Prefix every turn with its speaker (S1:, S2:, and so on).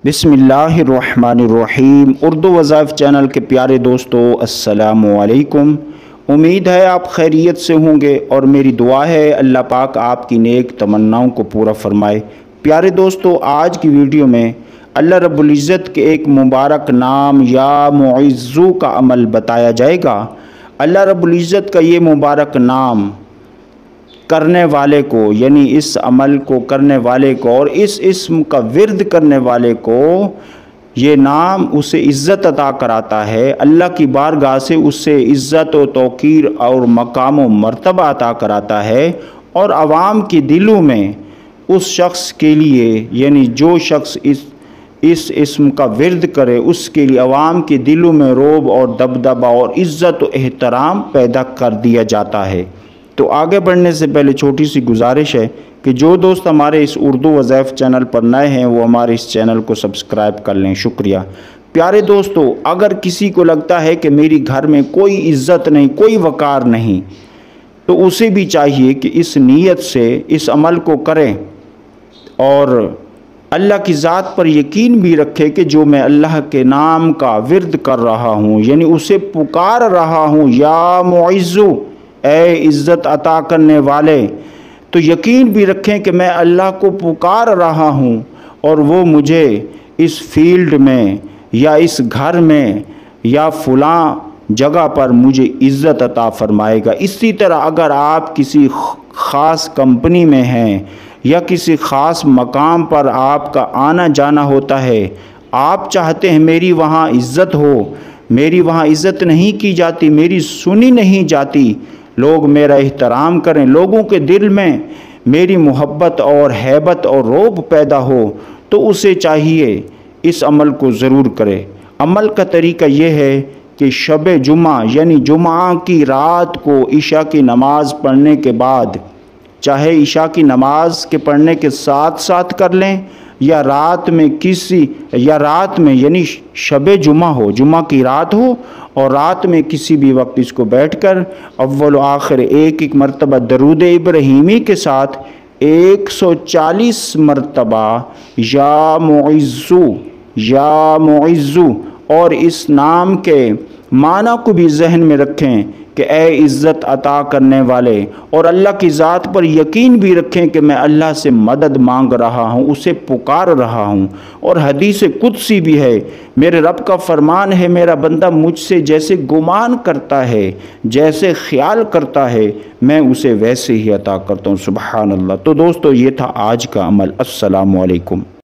S1: बिस्मिल्लाहिर्रहमानिर्रहीम। उर्दू वज़ाइफ चैनल के प्यारे दोस्तों, अस्सलामु अलैकुम। उम्मीद है आप खैरियत से होंगे और मेरी दुआ है अल्लाह पाक आपकी नेक तमन्नाओं को पूरा फरमाए। प्यारे दोस्तों, आज की वीडियो में अल्लाह रब्बुल इज़्ज़त के एक मुबारक नाम या मुइज़्ज़ू का अमल बताया जाएगा। अल्लाह रब्बुल इज़्ज़त का ये मुबारक नाम करने वाले को, यानी इस अमल को करने वाले को और इस इस्म का विर्द करने वाले को, ये नाम उसे इज़्ज़त अता कराता है। अल्लाह की बारगाह से उससे इज़्ज़त व तौक़ीर और मकाम व मर्तबा अता कराता है और आवाम के दिलों में उस शख्स के लिए, यानी जो शख्स इस इस्म का विर्द करे, उसके लिए आवाम के दिलों में रोब और दबदबा और इज़्ज़त व एहतराम पैदा कर दिया जाता है। तो आगे बढ़ने से पहले छोटी सी गुजारिश है कि जो दोस्त हमारे इस उर्दू वज़ाइफ चैनल पर नए हैं वो हमारे इस चैनल को सब्सक्राइब कर लें। शुक्रिया। प्यारे दोस्तों, अगर किसी को लगता है कि मेरी घर में कोई इज़्ज़त नहीं, कोई वक़ार नहीं, तो उसे भी चाहिए कि इस नीयत से इस अमल को करें और अल्लाह की ज़ात पर यकीन भी रखे कि जो मैं अल्लाह के नाम का विर्द कर रहा हूँ, यानी उसे पुकार रहा हूँ, या मुइज़्ज़ू, ए इज़्ज़त अता करने वाले, तो यकीन भी रखें कि मैं अल्लाह को पुकार रहा हूँ और वो मुझे इस फील्ड में या इस घर में या फ़लाँ जगह पर मुझे इज़्ज़त अता फ़रमाएगा। इसी तरह अगर आप किसी ख़ास कंपनी में हैं या किसी ख़ास मकाम पर आपका आना जाना होता है, आप चाहते हैं मेरी वहाँ इज़्ज़त हो, मेरी वहाँ इज़्ज़त नहीं की जाती, मेरी सुनी नहीं जाती, लोग मेरा एहतराम करें, लोगों के दिल में मेरी मोहब्बत और हैबत और रोब पैदा हो, तो उसे चाहिए इस अमल को ज़रूर करे। अमल का तरीका ये है कि शब जुमा, यानी जुमा की रात को इशा की नमाज़ पढ़ने के बाद, चाहे इशा की नमाज के पढ़ने के साथ साथ कर लें या रात में यानी शब जुमा हो, जुमा की रात हो और रात में किसी भी वक्त इसको बैठकर अव्वल आखिर एक एक मरतबा दरूद इब्राहीमी के साथ 140 मरतबा या मुइज़्ज़ू और इस नाम के माना को भी जहन में रखें कि ए इज़्ज़त अता करने वाले, और अल्लाह की ज़ात पर यकीन भी रखें कि मैं अल्लाह से मदद मांग रहा हूँ, उसे पुकार रहा हूँ। और हदीस कुदसी भी है, मेरे रब का फरमान है, मेरा बंदा मुझसे जैसे गुमान करता है, जैसे ख्याल करता है, मैं उसे वैसे ही अता करता हूँ। सुबहान अल्लाह। तो दोस्तों, ये था आज का अमल। अस्सलामु अलैकुम।